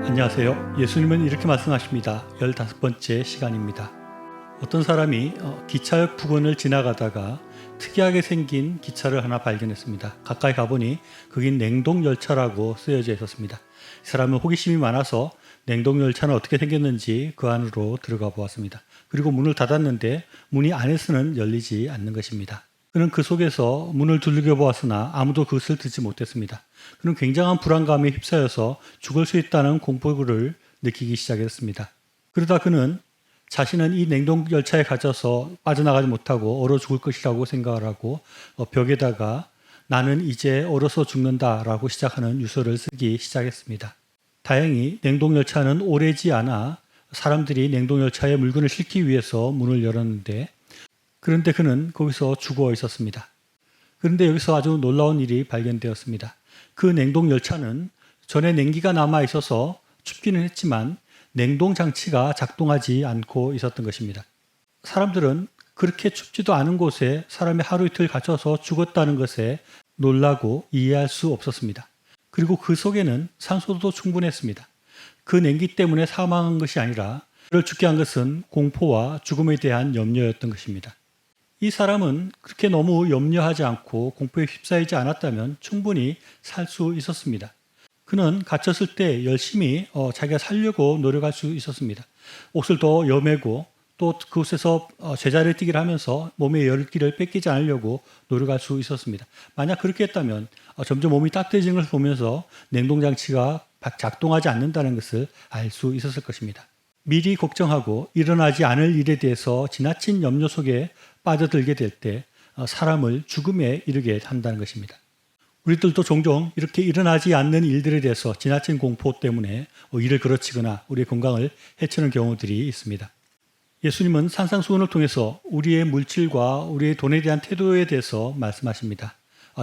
안녕하세요. 예수님은 이렇게 말씀하십니다. 15번째 시간입니다. 어떤 사람이 기차역 부근을 지나가다가 특이하게 생긴 기차를 하나 발견했습니다. 가까이 가보니 거긴 냉동열차라고 쓰여져 있었습니다. 이 사람은 호기심이 많아서 냉동열차는 어떻게 생겼는지 그 안으로 들어가 보았습니다. 그리고 문을 닫았는데 문이 안에서는 열리지 않는 것입니다. 그는 그 속에서 문을 두들겨 보았으나 아무도 그것을 듣지 못했습니다. 그는 굉장한 불안감에 휩싸여서 죽을 수 있다는 공포를 느끼기 시작했습니다. 그러다 그는 자신은 이 냉동열차에 갇혀서 빠져나가지 못하고 얼어 죽을 것이라고 생각을 하고 벽에다가 나는 이제 얼어서 죽는다라고 시작하는 유서를 쓰기 시작했습니다. 다행히 냉동열차는 오래지 않아 사람들이 냉동열차에 물건을 싣기 위해서 문을 열었는데 그런데 그는 거기서 죽어 있었습니다. 그런데 여기서 아주 놀라운 일이 발견되었습니다. 그 냉동열차는 전에 냉기가 남아 있어서 춥기는 했지만 냉동장치가 작동하지 않고 있었던 것입니다. 사람들은 그렇게 춥지도 않은 곳에 사람이 하루 이틀 갇혀서 죽었다는 것에 놀라고 이해할 수 없었습니다. 그리고 그 속에는 산소도 충분했습니다. 그 냉기 때문에 사망한 것이 아니라 그를 죽게 한 것은 공포와 죽음에 대한 염려였던 것입니다. 이 사람은 그렇게 너무 염려하지 않고 공포에 휩싸이지 않았다면 충분히 살 수 있었습니다. 그는 갇혔을 때 열심히 자기가 살려고 노력할 수 있었습니다. 옷을 더 여매고 또 그곳에서 제자리에 뛰기를 하면서 몸의 열기를 뺏기지 않으려고 노력할 수 있었습니다. 만약 그렇게 했다면 점점 몸이 따뜻해지는 것을 보면서 냉동장치가 작동하지 않는다는 것을 알 수 있었을 것입니다. 미리 걱정하고 일어나지 않을 일에 대해서 지나친 염려 속에 빠져들게 될 때 사람을 죽음에 이르게 한다는 것입니다. 우리들도 종종 이렇게 일어나지 않는 일들에 대해서 지나친 공포 때문에 일을 그르치거나 우리의 건강을 해치는 경우들이 있습니다. 예수님은 산상수훈을 통해서 우리의 물질과 우리의 돈에 대한 태도에 대해서 말씀하십니다.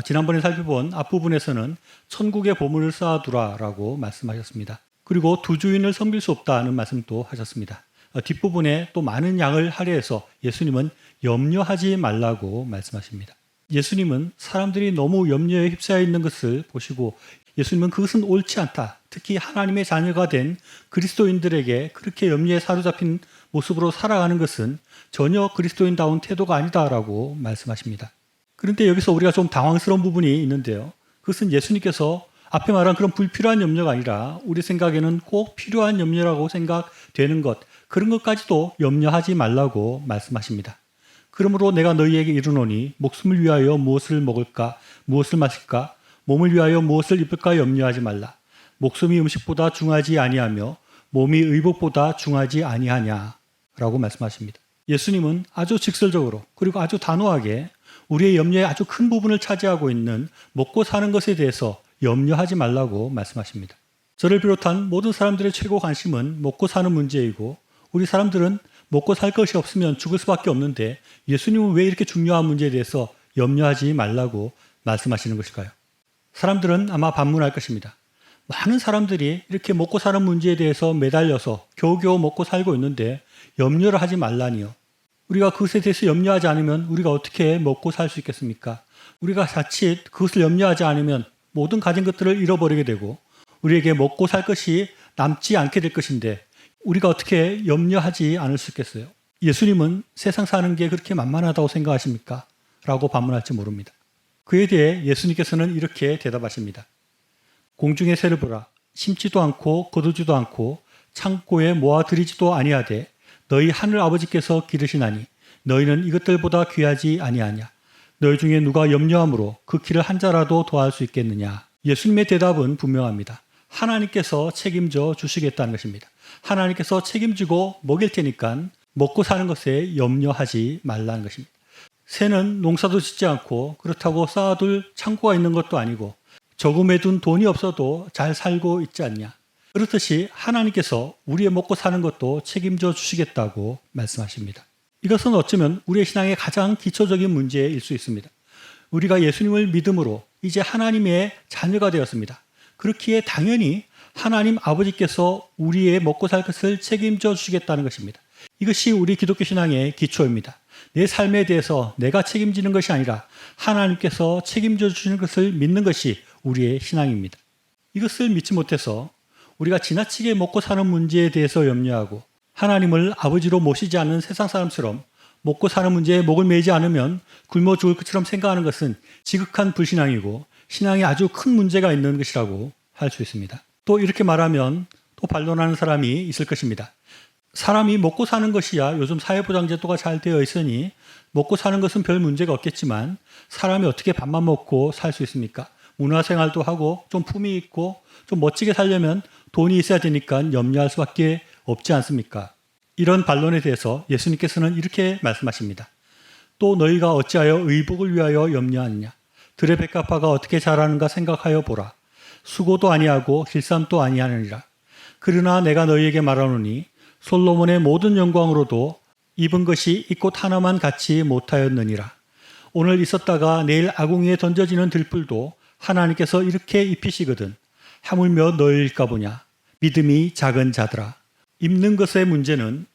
지난번에 살펴본 앞부분에서는 천국의 보물을 쌓아두라 라고 말씀하셨습니다. 그리고 두 주인을 섬길 수 없다는 말씀도 하셨습니다. 뒷부분에 또 많은 양을 할애해서 예수님은 염려하지 말라고 말씀하십니다. 예수님은 사람들이 너무 염려에 휩싸여 있는 것을 보시고 예수님은 그것은 옳지 않다. 특히 하나님의 자녀가 된 그리스도인들에게 그렇게 염려에 사로잡힌 모습으로 살아가는 것은 전혀 그리스도인다운 태도가 아니다라고 말씀하십니다. 그런데 여기서 우리가 좀 당황스러운 부분이 있는데요. 그것은 예수님께서 앞에 말한 그런 불필요한 염려가 아니라 우리 생각에는 꼭 필요한 염려라고 생각되는 것, 그런 것까지도 염려하지 말라고 말씀하십니다. 그러므로 내가 너희에게 이르노니 목숨을 위하여 무엇을 먹을까, 무엇을 마실까, 몸을 위하여 무엇을 입을까 염려하지 말라. 목숨이 음식보다 중하지 아니하며 몸이 의복보다 중하지 아니하냐 라고 말씀하십니다. 예수님은 아주 직설적으로 그리고 아주 단호하게 우리의 염려의 아주 큰 부분을 차지하고 있는 먹고 사는 것에 대해서 염려하지 말라고 말씀하십니다. 저를 비롯한 모든 사람들의 최고 관심은 먹고 사는 문제이고 우리 사람들은 먹고 살 것이 없으면 죽을 수밖에 없는데 예수님은 왜 이렇게 중요한 문제에 대해서 염려하지 말라고 말씀하시는 것일까요? 사람들은 아마 반문할 것입니다. 많은 사람들이 이렇게 먹고 사는 문제에 대해서 매달려서 겨우겨우 먹고 살고 있는데 염려를 하지 말라니요. 우리가 그것에 대해서 염려하지 않으면 우리가 어떻게 먹고 살 수 있겠습니까? 우리가 자칫 그것을 염려하지 않으면 모든 가진 것들을 잃어버리게 되고 우리에게 먹고 살 것이 남지 않게 될 것인데 우리가 어떻게 염려하지 않을 수 있겠어요? 예수님은 세상 사는 게 그렇게 만만하다고 생각하십니까? 라고 반문할지 모릅니다. 그에 대해 예수님께서는 이렇게 대답하십니다. 공중의 새를 보라. 심지도 않고 거두지도 않고 창고에 모아들이지도 아니하되 너희 하늘 아버지께서 기르시나니 너희는 이것들보다 귀하지 아니하냐. 너희 중에 누가 염려함으로 그 키를 한 자라도 더할 수 있겠느냐. 예수님의 대답은 분명합니다. 하나님께서 책임져 주시겠다는 것입니다. 하나님께서 책임지고 먹일 테니까 먹고 사는 것에 염려하지 말라는 것입니다. 새는 농사도 짓지 않고 그렇다고 쌓아둘 창고가 있는 것도 아니고 저금해 둔 돈이 없어도 잘 살고 있지 않냐. 그렇듯이 하나님께서 우리의 먹고 사는 것도 책임져 주시겠다고 말씀하십니다. 이것은 어쩌면 우리의 신앙의 가장 기초적인 문제일 수 있습니다. 우리가 예수님을 믿음으로 이제 하나님의 자녀가 되었습니다. 그렇기에 당연히 하나님 아버지께서 우리의 먹고 살 것을 책임져 주시겠다는 것입니다. 이것이 우리 기독교 신앙의 기초입니다. 내 삶에 대해서 내가 책임지는 것이 아니라 하나님께서 책임져 주시는 것을 믿는 것이 우리의 신앙입니다. 이것을 믿지 못해서 우리가 지나치게 먹고 사는 문제에 대해서 염려하고 하나님을 아버지로 모시지 않는 세상 사람처럼 먹고 사는 문제에 목을 매지 않으면 굶어 죽을 것처럼 생각하는 것은 지극한 불신앙이고 신앙에 아주 큰 문제가 있는 것이라고 할 수 있습니다. 또 이렇게 말하면 또 반론하는 사람이 있을 것입니다. 사람이 먹고 사는 것이야 요즘 사회보장제도가 잘 되어 있으니 먹고 사는 것은 별 문제가 없겠지만 사람이 어떻게 밥만 먹고 살 수 있습니까? 문화생활도 하고 좀 품위 있고 좀 멋지게 살려면 돈이 있어야 되니까 염려할 수밖에 없지 않습니까? 이런 반론에 대해서 예수님께서는 이렇게 말씀하십니다. 또 너희가 어찌하여 의복을 위하여 염려하느냐? 들의 백합화가 어떻게 자라는가 생각하여 보라. 수고도 아니하고 길쌈도 아니하느니라. 그러나 내가 너희에게 말하노니 솔로몬의 모든 영광으로도 입은 것이 이 꽃 하나만 같이 못하였느니라. 오늘 있었다가 내일 아궁이에 던져지는 들불도 하나님께서 이렇게 입히시거든. 하물며 너희일까 보냐. 믿음이 작은 자들아. 입는 것의 문제는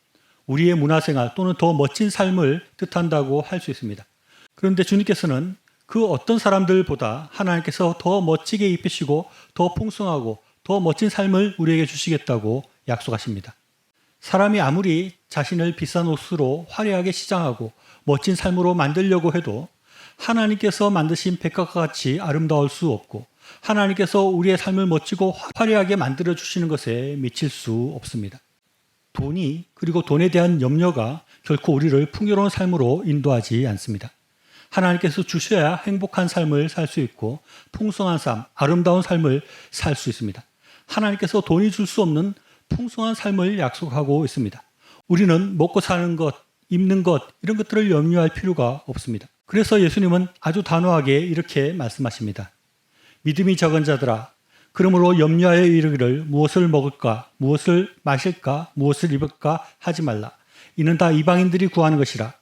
우리의 문화생활 또는 더 멋진 삶을 뜻한다고 할 수 있습니다. 그런데 주님께서는 그 어떤 사람들보다 하나님께서 더 멋지게 입히시고 더 풍성하고 더 멋진 삶을 우리에게 주시겠다고 약속하십니다. 사람이 아무리 자신을 비싼 옷으로 화려하게 시장하고 멋진 삶으로 만들려고 해도 하나님께서 만드신 백합과 같이 아름다울 수 없고 하나님께서 우리의 삶을 멋지고 화려하게 만들어 주시는 것에 미칠 수 없습니다. 돈이 그리고 돈에 대한 염려가 결코 우리를 풍요로운 삶으로 인도하지 않습니다. 하나님께서 주셔야 행복한 삶을 살 수 있고 풍성한 삶, 아름다운 삶을 살 수 있습니다. 하나님께서 돈이 줄 수 없는 풍성한 삶을 약속하고 있습니다. 우리는 먹고 사는 것, 입는 것 이런 것들을 염려할 필요가 없습니다. 그래서 예수님은 아주 단호하게 이렇게 말씀하십니다. 믿음이 적은 자들아, 그러므로 염려하여 이르기를 무엇을 먹을까, 무엇을 마실까, 무엇을 입을까 하지 말라. 이는 다 이방인들이 구하는 것이라.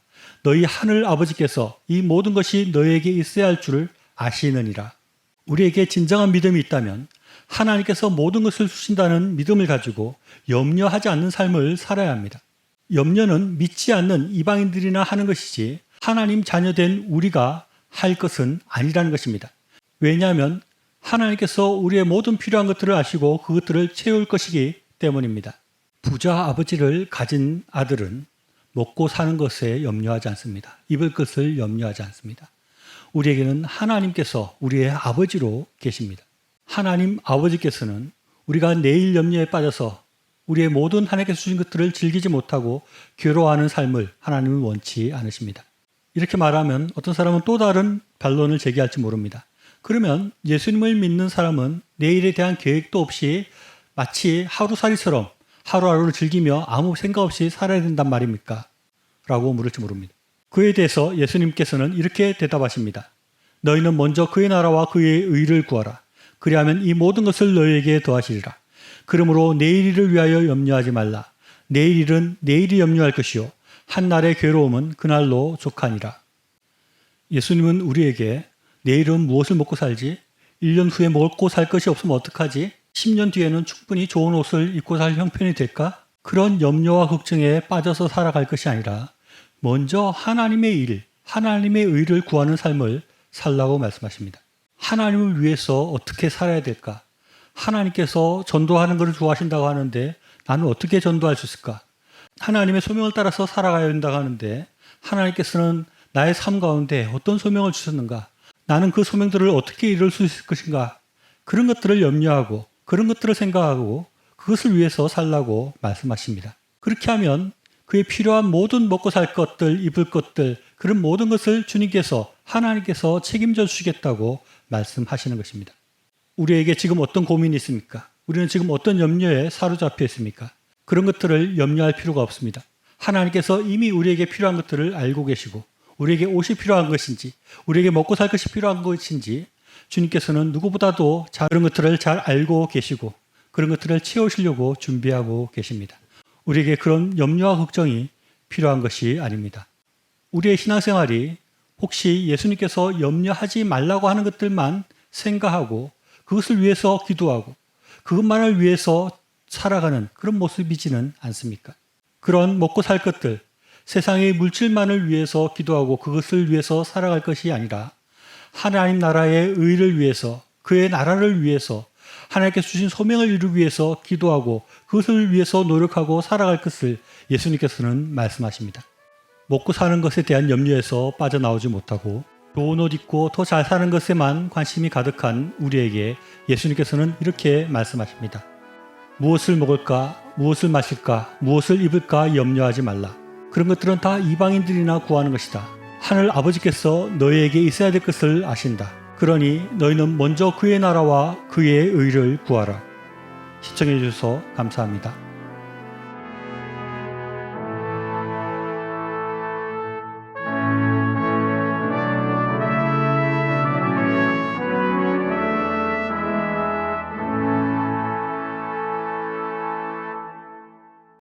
너희 하늘 아버지께서 이 모든 것이 너희에게 있어야 할 줄을 아시느니라. 우리에게 진정한 믿음이 있다면 하나님께서 모든 것을 주신다는 믿음을 가지고 염려하지 않는 삶을 살아야 합니다. 염려는 믿지 않는 이방인들이나 하는 것이지 하나님 자녀된 우리가 할 것은 아니라는 것입니다. 왜냐하면 하나님께서 우리의 모든 필요한 것들을 아시고 그것들을 채울 것이기 때문입니다. 부자 아버지를 가진 아들은 먹고 사는 것에 염려하지 않습니다. 입을 것을 염려하지 않습니다. 우리에게는 하나님께서 우리의 아버지로 계십니다. 하나님 아버지께서는 우리가 내일 염려에 빠져서 우리의 모든 하나님께서 주신 것들을 즐기지 못하고 괴로워하는 삶을 하나님은 원치 않으십니다. 이렇게 말하면 어떤 사람은 또 다른 반론을 제기할지 모릅니다. 그러면 예수님을 믿는 사람은 내일에 대한 계획도 없이 마치 하루살이처럼 하루하루를 즐기며 아무 생각 없이 살아야 된단 말입니까? 라고 물을지 모릅니다. 그에 대해서 예수님께서는 이렇게 대답하십니다. 너희는 먼저 그의 나라와 그의 의를 구하라. 그리하면 이 모든 것을 너희에게 더하시리라. 그러므로 내일 일을 위하여 염려하지 말라. 내일 일은 내일이 염려할 것이요 한날의 괴로움은 그날로 족하니라. 예수님은 우리에게 내일은 무엇을 먹고 살지? 1년 후에 먹고 살 것이 없으면 어떡하지? 10년 뒤에는 충분히 좋은 옷을 입고 살 형편이 될까? 그런 염려와 걱정에 빠져서 살아갈 것이 아니라 먼저 하나님의 일, 하나님의 의를 구하는 삶을 살라고 말씀하십니다. 하나님을 위해서 어떻게 살아야 될까? 하나님께서 전도하는 것을 좋아하신다고 하는데 나는 어떻게 전도할 수 있을까? 하나님의 소명을 따라서 살아가야 된다고 하는데 하나님께서는 나의 삶 가운데 어떤 소명을 주셨는가? 나는 그 소명들을 어떻게 이룰 수 있을 것인가? 그런 것들을 염려하고 그런 것들을 생각하고 그것을 위해서 살라고 말씀하십니다. 그렇게 하면 그에 필요한 모든 먹고 살 것들, 입을 것들 그런 모든 것을 주님께서 하나님께서 책임져 주시겠다고 말씀하시는 것입니다. 우리에게 지금 어떤 고민이 있습니까? 우리는 지금 어떤 염려에 사로잡혀 있습니까? 그런 것들을 염려할 필요가 없습니다. 하나님께서 이미 우리에게 필요한 것들을 알고 계시고 우리에게 옷이 필요한 것인지 우리에게 먹고 살 것이 필요한 것인지 주님께서는 누구보다도 그런 것들을 잘 알고 계시고 그런 것들을 채우시려고 준비하고 계십니다. 우리에게 그런 염려와 걱정이 필요한 것이 아닙니다. 우리의 신앙생활이 혹시 예수님께서 염려하지 말라고 하는 것들만 생각하고 그것을 위해서 기도하고 그것만을 위해서 살아가는 그런 모습이지는 않습니까? 그런 먹고 살 것들, 세상의 물질만을 위해서 기도하고 그것을 위해서 살아갈 것이 아니라 하나님 나라의 의를 위해서 그의 나라를 위해서 하나님께서 주신 소명을 이루기 위해서 기도하고 그것을 위해서 노력하고 살아갈 것을 예수님께서는 말씀하십니다. 먹고 사는 것에 대한 염려에서 빠져나오지 못하고 좋은 옷 입고 더 잘 사는 것에만 관심이 가득한 우리에게 예수님께서는 이렇게 말씀하십니다. 무엇을 먹을까, 무엇을 마실까, 무엇을 입을까 염려하지 말라. 그런 것들은 다 이방인들이나 구하는 것이다. 하늘 아버지께서 너희에게 있어야 될 것을 아신다. 그러니 너희는 먼저 그의 나라와 그의 의를 구하라. 시청해 주셔서 감사합니다.